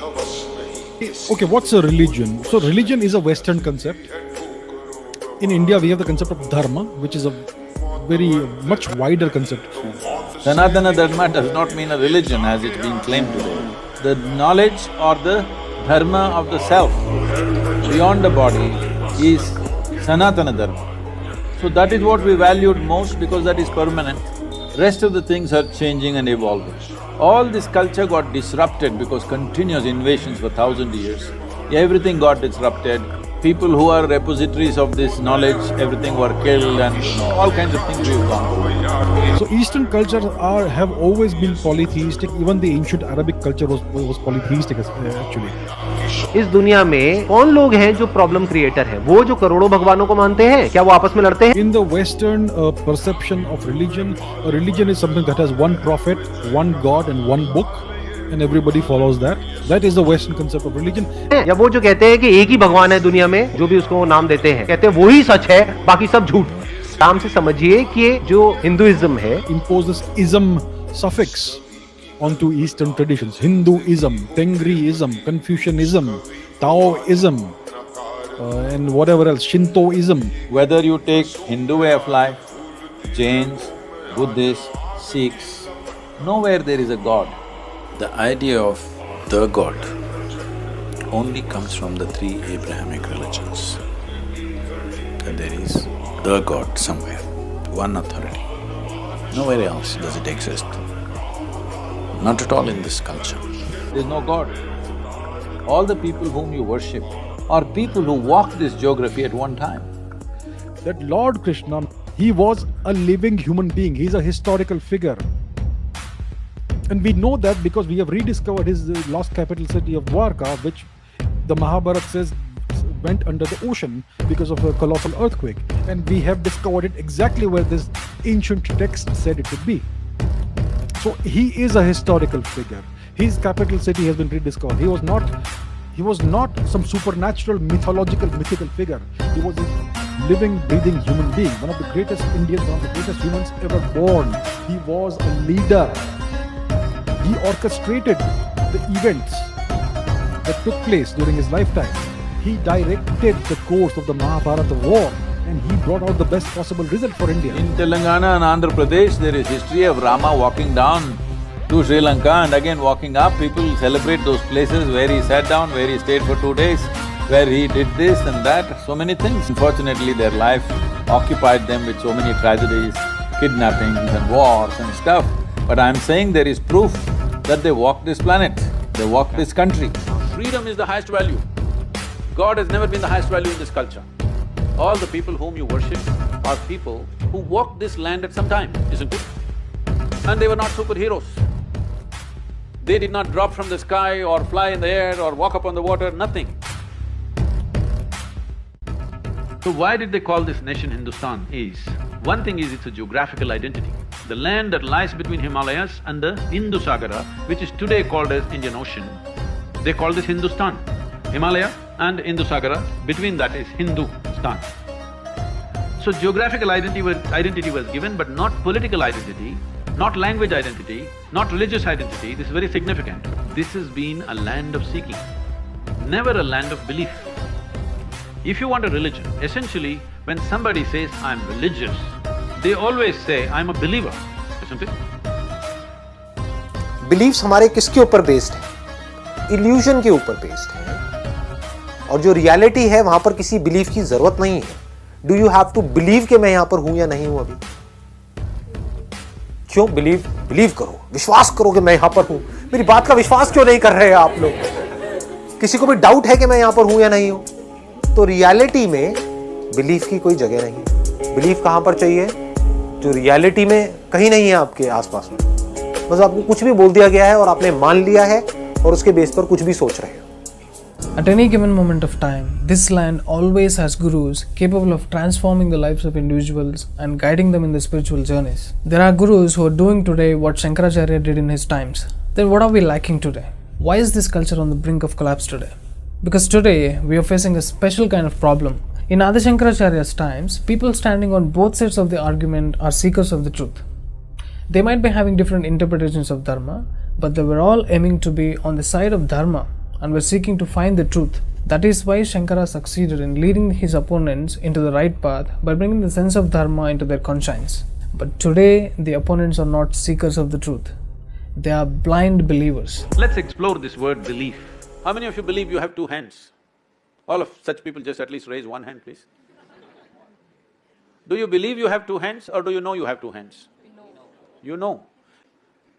Okay, what's a religion? So religion is a Western concept. In India, we have the concept of dharma, which is a very much wider concept. Sanatana dharma does not mean a religion as it's being claimed today. The knowledge or the dharma of the self beyond the body is sanatana dharma. So that is what we valued most because that is permanent. Rest of the things are changing and evolving. All this culture got disrupted because continuous invasions for 1,000 years. Everything got disrupted. People who are repositories of this knowledge, everything were killed and all kinds of things we've gone through. So Eastern cultures have always been polytheistic. Even the ancient Arabic culture was polytheistic actually. इस दुनिया में कौन लोग हैं जो problem creator हैं? वो जो करोड़ों भगवानों को मानते हैं, क्या वो आपस में लड़ते हैं? In the Western perception of religion, a religion is something that has one prophet, one god and one book and everybody follows that. That is the Western concept of religion. या वो जो कहते हैं कि एक ही भगवान है दुनिया में, जो भी उसको नाम देते हैं, कहते हैं वो ही सच है, बाकी सब झूठ। नाम से समझिए कि ये जो हिंदुइज्म है, imposes ism suffix onto Eastern traditions. Hinduism, Tengriism, Confucianism, Taoism, and whatever else, Shintoism. Whether you take Hindu way of life, Jains, Buddhists, Sikhs, nowhere there is a god. The idea of the God only comes from the three Abrahamic religions. That there is the God somewhere, one authority. Nowhere else does it exist. Not at all in this culture. There is no God. All the people whom you worship are people who walked this geography at one time. That Lord Krishna, he was a living human being, he's a historical figure. And we know that because we have rediscovered his lost capital city of Dwarka, which the Mahabharata says went under the ocean because of a colossal earthquake. And we have discovered it exactly where this ancient text said it would be. So he is a historical figure. His capital city has been rediscovered. He was not some supernatural, mythical figure. He was a living, breathing human being, one of the greatest Indians, one of the greatest humans ever born. He was a leader. He orchestrated the events that took place during his lifetime. He directed the course of the Mahabharata war and he brought out the best possible result for India. In Telangana and Andhra Pradesh, there is history of Rama walking down to Sri Lanka and again walking up. People celebrate those places where he sat down, where he stayed for 2 days, where he did this and that, so many things. Unfortunately, their life occupied them with so many tragedies, kidnappings and wars and stuff. But I'm saying there is proof that they walked this planet, they walked this country. Freedom is the highest value. God has never been the highest value in this culture. All the people whom you worship are people who walked this land at some time, isn't it? And they were not superheroes. They did not drop from the sky or fly in the air or walk upon the water, nothing. So why did they call this nation Hindustan is, one thing is it's a geographical identity. The land that lies between Himalayas and the Indus-Sagara, which is today called as Indian Ocean, they call this Hindustan. Himalaya and Indus-Sagara, between that is Hindustan. So geographical identity was given, but not political identity, not language identity, not religious identity. This is very significant. This has been a land of seeking, never a land of belief. If you want a religion, essentially, when somebody says, I'm religious, they always say, I'm a believer, isn't it? Believes हमारे किसके ऊपर based है? Illusion के ऊपर based है और जो reality है वहां पर किसी बिलीफ की जरूरत नहीं है. Do you have to believe कि मैं यहां पर हूं या नहीं हूं अभी? क्यों बिलीव करो, विश्वास करो कि मैं यहां पर हूं. मेरी बात का विश्वास क्यों नहीं कर रहे हैं आप लोग? किसी को भी डाउट है कि मैं यहां पर हूं या नहीं हूं? तो रियलिटी में बिलीफ की कोई जगह नहीं. बिलीफ कहां पर चाहिए? जो रियलिटी में कहीं नहीं है आपके आसपास में. बस आपको कुछ भी बोल दिया गया है और आपने मान लिया है और उसके बेस पर कुछ भी सोच रहे हो. At any given moment of time, this land always has gurus capable of transforming the lives of individuals and guiding them in their spiritual journeys. There are gurus who are doing today what Shankaracharya did in his times. Then what are we lacking today? Why is this culture on the brink of collapse today? Because today we are facing a special kind of problem. In Adi Shankaracharya's times, people standing on both sides of the argument are seekers of the truth. They might be having different interpretations of dharma, but they were all aiming to be on the side of dharma, and were seeking to find the truth. That is why Shankara succeeded in leading his opponents into the right path by bringing the sense of dharma into their conscience. But today, the opponents are not seekers of the truth. They are blind believers. Let's explore this word belief. How many of you believe you have two hands? All of such people just at least raise one hand, please. Do you believe you have two hands or do you know you have two hands? You know.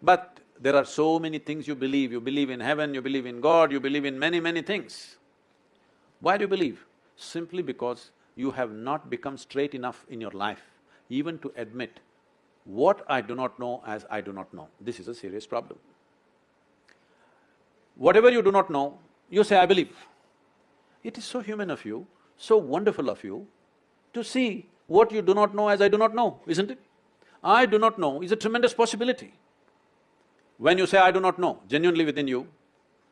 But there are so many things you believe. You believe in heaven, you believe in God, you believe in many things. Why do you believe? Simply because you have not become straight enough in your life even to admit what I do not know as I do not know. This is a serious problem. Whatever you do not know, you say, I believe. It is so human of you, so wonderful of you to see what you do not know as I do not know, isn't it? I do not know is a tremendous possibility. When you say I do not know, genuinely within you,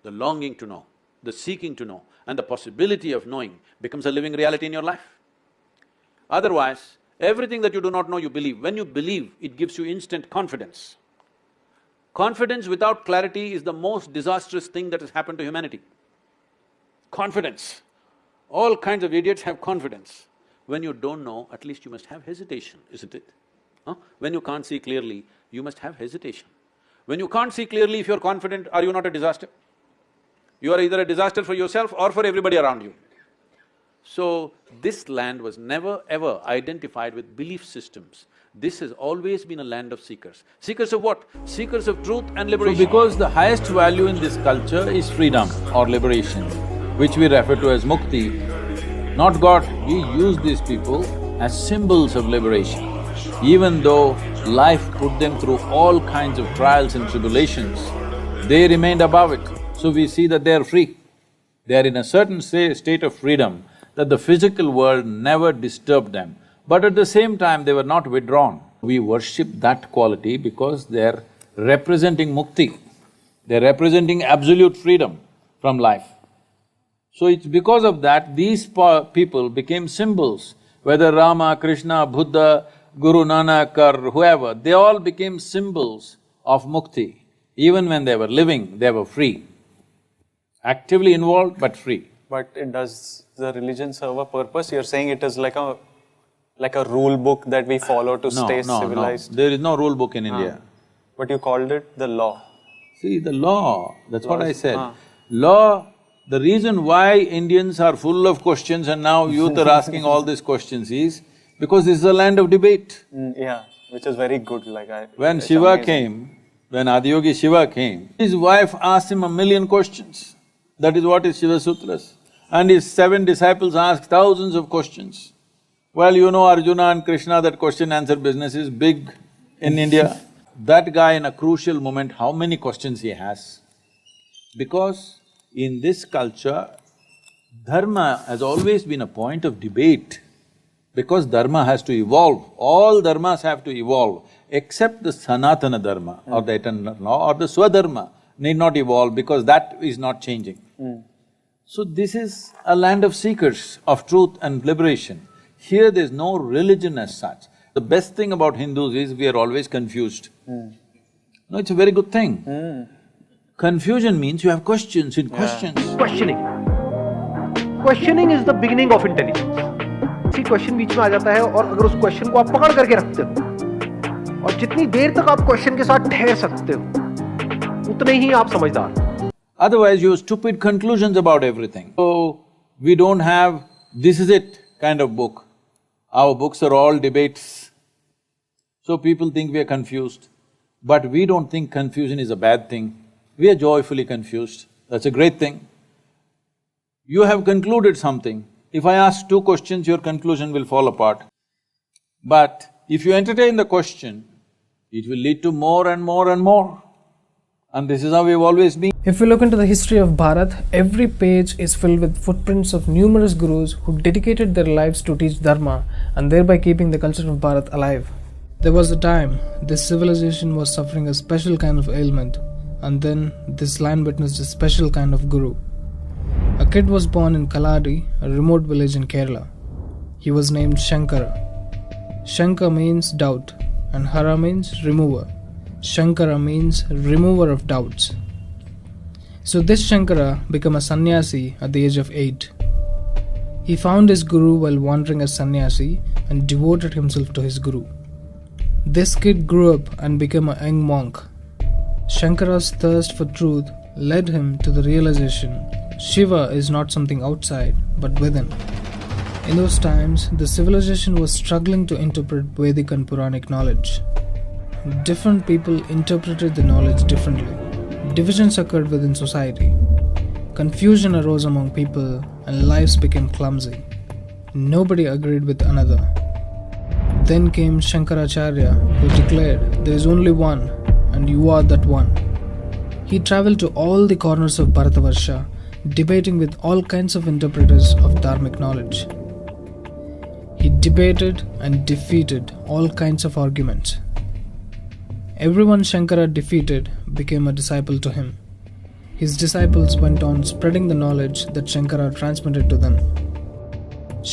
the longing to know, the seeking to know and the possibility of knowing becomes a living reality in your life. Otherwise, everything that you do not know, you believe. When you believe, it gives you instant confidence. Confidence without clarity is the most disastrous thing that has happened to humanity. Confidence. All kinds of idiots have confidence. When you don't know, at least you must have hesitation, isn't it? When you can't see clearly, you must have hesitation. When you can't see clearly, if you're confident, are you not a disaster? You are either a disaster for yourself or for everybody around you. So, this land was never ever identified with belief systems. This has always been a land of seekers. Seekers of what? Seekers of truth and liberation. So because the highest value in this culture is freedom or liberation, which we refer to as mukti, not God, we use these people as symbols of liberation. Even though life put them through all kinds of trials and tribulations, they remained above it. So we see that they are free. They are in a certain state of freedom that the physical world never disturbed them. But at the same time, they were not withdrawn. We worship that quality because they're representing mukti. They're representing absolute freedom from life. So it's because of that, these people became symbols, whether Rama, Krishna, Buddha, Guru Nanak or whoever, they all became symbols of mukti. Even when they were living, they were free. Actively involved but free. But does the religion serve a purpose? You're saying it is like a rule book that we follow to stay civilized? No, there is no rule book in India. But you called it the law. See, the law, that's what I said. Law, the reason why Indians are full of questions and now youth are asking all these questions is because this is a land of debate. Yeah, which is very good, When Shiva came, when Adiyogi Shiva came, his wife asked him 1,000,000 questions. That is what is Shiva Sutras. And his 7 disciples asked thousands of questions. Well, you know Arjuna and Krishna, that question-answer business is big in India. That guy in a crucial moment, how many questions he has? Because in this culture, dharma has always been a point of debate. Because dharma has to evolve, all dharmas have to evolve, except the sanatana dharma or the eternal law or the swadharma need not evolve because that is not changing. So this is a land of seekers of truth and liberation. Here there's no religion as such. The best thing about Hindus is we are always confused. No, it's a very good thing. Confusion means you have questions in questions. Questioning. Questioning is the beginning of intelligence. किसी question बीच में आ जाता है और अगर उस question को आप पकड़ करके रखते हो और जितनी देर तक आप क्वेश्चन के साथ ठहर सकते हो उतने ही आप समझदार। Otherwise, you have stupid conclusions about everything. So, we don't have this is it kind of book. Our books are all debates. So people think we are confused. But we don't think confusion is a bad thing. We are joyfully confused. That's a great thing. You have concluded something. If I ask 2 questions, your conclusion will fall apart. But if you entertain the question, it will lead to more and more and more. And this is how we've always been. If we look into the history of Bharat, every page is filled with footprints of numerous gurus who dedicated their lives to teach dharma and thereby keeping the culture of Bharat alive. There was a time this civilization was suffering a special kind of ailment, and then this land witnessed a special kind of guru. A kid was born in Kaladi, a remote village in Kerala. He was named Shankara. Shankar means doubt and Hara means remover. Shankara means remover of doubts. So this Shankara became a sannyasi at the age of 8. He found his guru while wandering as sannyasi and devoted himself to his guru. This kid grew up and became a young monk. Shankara's thirst for truth led him to the realization Shiva is not something outside but within. In those times, the civilization was struggling to interpret Vedic and Puranic knowledge. Different people interpreted the knowledge differently. Divisions occurred within society. Confusion arose among people and lives became clumsy. Nobody agreed with another. Then came Shankaracharya, who declared, "There is only one, and you are that one." He travelled to all the corners of Bharatavarsha, debating with all kinds of interpreters of dharmic knowledge. He debated and defeated all kinds of arguments. Everyone Shankara defeated became a disciple to him. His disciples went on spreading the knowledge that Shankara transmitted to them.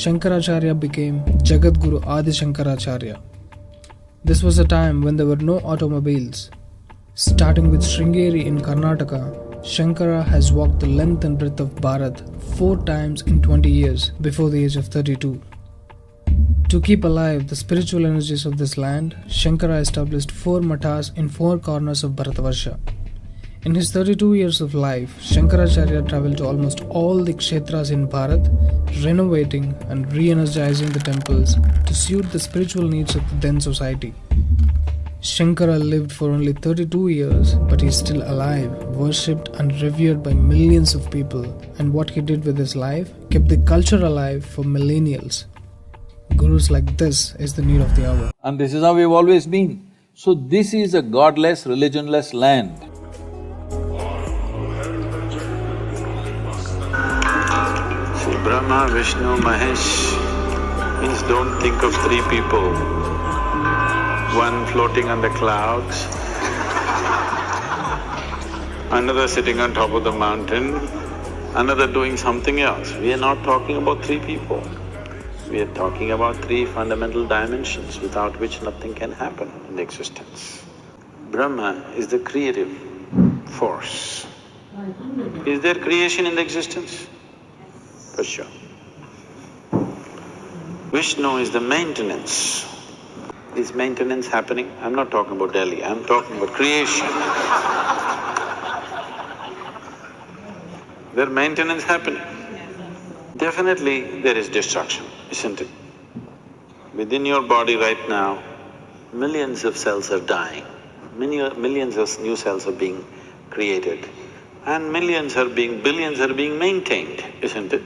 Shankaracharya became Jagadguru Adi Shankaracharya. This was a time when there were no automobiles. Starting with Sringeri in Karnataka, Shankara has walked the length and breadth of Bharat 4 times in 20 years before the age of 32. To keep alive the spiritual energies of this land, Shankara established 4 mathas in 4 corners of Bharatavarsha. In his 32 years of life, Shankaracharya travelled to almost all the kshetras in Bharat, renovating and re-energizing the temples to suit the spiritual needs of the then society. Shankara lived for only 32 years, but he is still alive, worshipped and revered by millions of people, and what he did with his life kept the culture alive for millennials. Gurus like this is the need of the hour. And this is how we've always been. So this is a godless, religionless land. See, Brahma, Vishnu, Mahesh means don't think of 3 people. One floating on the clouds, another sitting on top of the mountain, another doing something else. We are not talking about 3 people. We are talking about 3 fundamental dimensions without which nothing can happen in the existence. Brahma is the creative force. Is there creation in the existence? For sure. Vishnu is the maintenance. Is maintenance happening? I'm not talking about Delhi, I'm talking about creation. There maintenance happening. Definitely there is destruction, isn't it? Within your body right now, millions of cells are dying, millions of new cells are being created, and billions are being maintained, isn't it?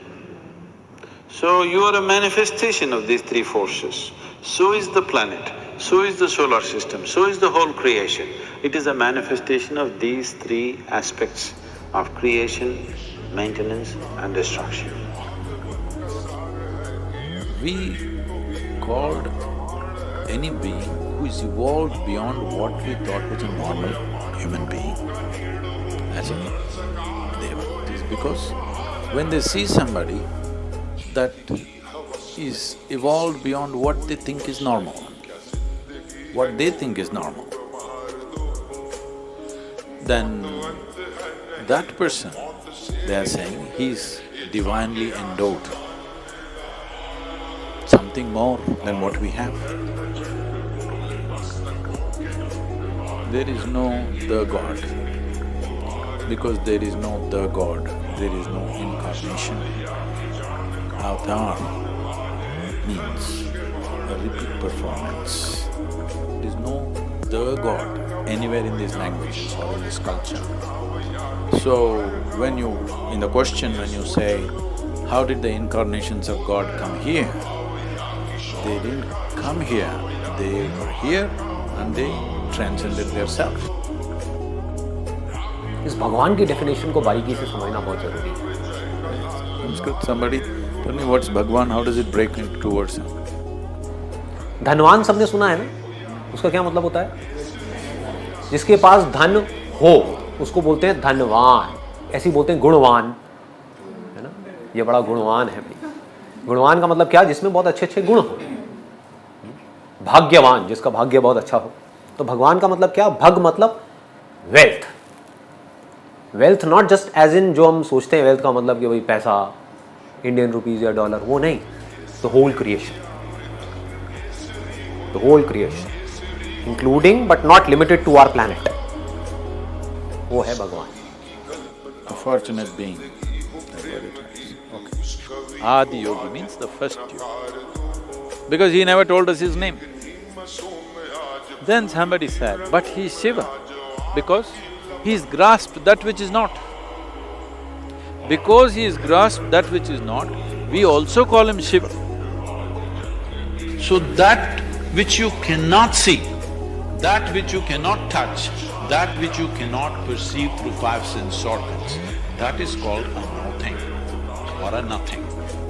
So you are a manifestation of these 3 forces. So is the planet, so is the solar system, so is the whole creation. It is a manifestation of these 3 aspects of creation, maintenance and destruction. We called any being who is evolved beyond what we thought was a normal human being as a deva. It is because when they see somebody that is evolved beyond what they think is normal, what they think is normal, then that person, they are saying, he's divinely endowed, something more than what we have. There is no the God. Because there is no the God, there is no incarnation. Avatar means a repeat performance. There is no the God anywhere in these languages or in this culture. So, when you… in the question when you say, how did the incarnations of God come here? They didn't come here, they were here and they transcended their self. इस भगवान की definition को बारीकी से समझना बहुत जरूरी है। Sanskrit, somebody tell me what's Bhagwan, how does it break into 2 words? धनवान सबने सुना है ना, उसका क्या मतलब होता है? जिसके पास धन हो उसको बोलते हैं धनवान, ऐसे ही बोलते हैं गुणवान, है ना, ये बड़ा गुणवान है भाई। गुणवान का मतलब क्या? जिसमें बहुत अच्छे अच्छे गुण हो। भाग्यवान, जिसका भाग्य बहुत अच्छा हो। तो भगवान का मतलब क्या? भग मतलब wealth, wealth not just as in जो हम सोचते हैं वेल्थ का मतलब कि भाई पैसा, इंडियन रुपीज या डॉलर, वो नहीं, the whole creation, the whole creation including but not limited to our planet, वो है भगवान। A fortunate being. That's what it is. Okay. Adi Yogi means the first yogi. Because he never told us his name. Then somebody said, but he is Shiva, because he's grasped that which is not. Because he is grasped that which is not, we also call him Shiva. So that which you cannot see, that which you cannot touch, that which you cannot perceive through five sense organs, that is called a nothing or a nothing.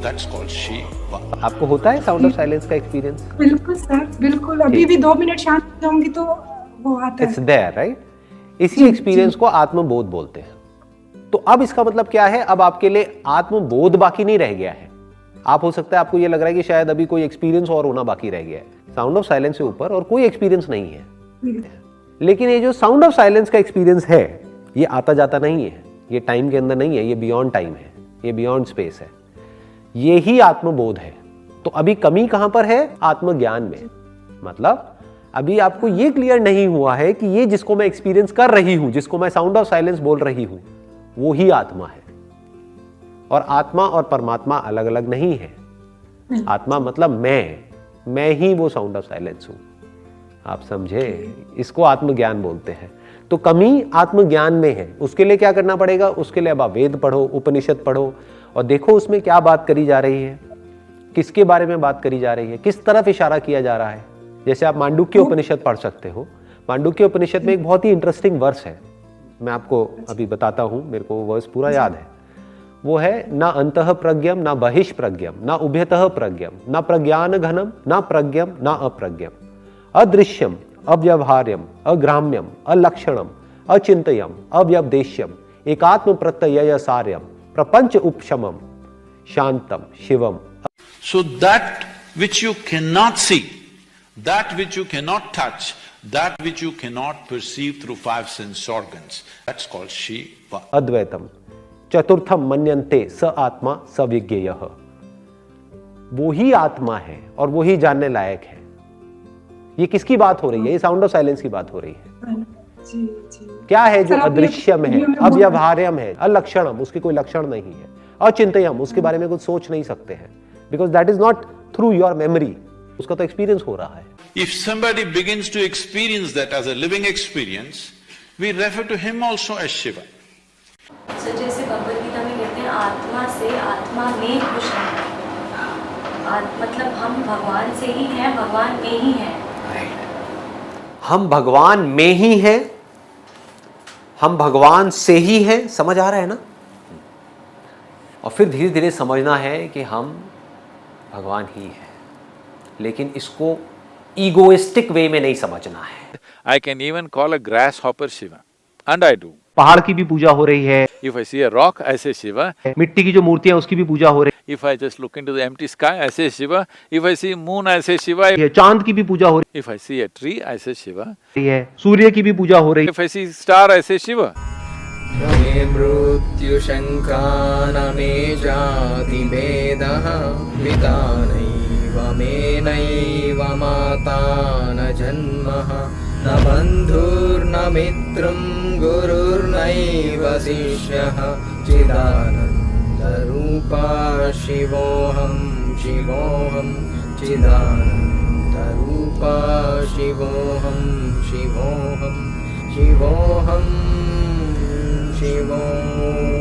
That's called Shiva. आपको होता है sound of silence का experience? बिल्कुल sir, बिल्कुल। अभी भी 2 minute शांत रहूंगी तो वो आता है। It's there, right? इसी एक्सपीरियंस को आत्मबोध बोलते हैं। तो अब इसका मतलब क्या है? अब आपके लिए आत्मबोध बाकी नहीं रह गया है। आप हो सकता है आपको ये लग रहा है कि शायद अभी कोई एक्सपीरियंस और होना बाकी रह गया है। साउंड ऑफ साइलेंस से ऊपर और कोई एक्सपीरियंस नहीं है। लेकिन ये जो साउंड ऑफ साइलेंस का एक्सपीरियंस है, ये आता जाता नहीं है, ये टाइम के अंदर नहीं है, ये बियॉन्ड टाइम है, ये बियॉन्ड स्पेस है, ये ही आत्मबोध है। तो अभी कमी कहां पर है? आत्मज्ञान में। मतलब अभी आपको ये क्लियर नहीं हुआ है कि ये जिसको मैं एक्सपीरियंस कर रही हूं, जिसको मैं साउंड ऑफ साइलेंस बोल रही हूं, वो ही आत्मा है। और आत्मा और परमात्मा अलग अलग नहीं है। आत्मा मतलब मैं ही वो साउंड ऑफ साइलेंस हूं। आप समझे? इसको आत्मज्ञान बोलते हैं। तो कमी आत्मज्ञान में है। उसके लिए क्या करना पड़ेगा? उसके लिए अब आप वेद पढ़ो, उपनिषद पढ़ो और देखो उसमें क्या बात करी जा रही है, किसके बारे में बात करी जा रही है, किस तरफ इशारा किया जा रहा है। जैसे आप मांडुक्य उपनिषद पढ़ सकते हो। मांडुक्य उपनिषद में एक बहुत ही इंटरेस्टिंग वर्स है, मैं आपको अभी बताता हूं, मेरे को वर्स पूरा याद है। वो है ना अंतः प्रज्ञम ना बहिष्प्रज्ञम ना उभयतः प्रज्ञम ना प्रज्ञान घनम ना प्रज्ञम ना अप्रज्ञम अदृश्यम अव्यवहार्यम अग्राम्यम अलक्षणम अचिंतयम अव्यपदेश्यम एकात्म प्रत्यय सार्यम प्रपंच उपशमम शांतम Shivam. So that which you cannot see, that which you cannot touch, that which you cannot perceive through five sense organs, that's called Shiva. अद्वैतम चतुर्थम मन्यन्ते स आत्मा स विज्ञेयः। वो ही आत्मा है और वो ही जानने लायक है। ये किसकी बात हो रही है? ये साउंड ऑफ साइलेंस की बात हो रही है। जी, जी। क्या है जो अदृश्यम है, अव्यवहार्यम है, अलक्षणम, उसके कोई लक्षण नहीं है, अचिंतयम, उसके बारे में कुछ सोच नहीं सकते हैं, because that is not through your memory, उसका तो एक्सपीरियंस हो रहा है। If somebody begins to experience that as a living experience, we refer to him also as Shiva. So, जैसे भगवद गीता में कहते हैं आत्मा से आत्मा में खुश है, मतलब हम भगवान से ही हैं, भगवान में ही हैं। हम भगवान में ही हैं, हम भगवान से ही हैं। समझ आ रहा है ना? और फिर धीरे धीरे समझना है कि हम भगवान ही हैं, लेकिन इसको ईगोइस्टिक वे में नहीं समझना है। I can even call a grasshopper Shiva, and I do. पहाड़ की भी पूजा हो रही है। If I see a rock, I say Shiva. मिट्टी की जो मूर्तियां उसकी भी पूजा हो रही If I just look into the empty sky, I say Shiva. If I see moon, I say Shiva. है, चांद की भी पूजा हो If I see a tree, I say Shiva. रही है, सूर्य की भी पूजा हो रही If I see star, I say Shiva. मे मृत्यु शंका न मे जाति भेदः पिता नैव मे नैव माता न जन्मः न बन्धुर्न मित्रं गुरुर्नैव शिष्यः चिदानन्दरूपा शिवोऽहं शिवोऽहं चिदानन्दरूपा शिवोऽहं शिवोऽहं शिवोऽहं शिवोऽहं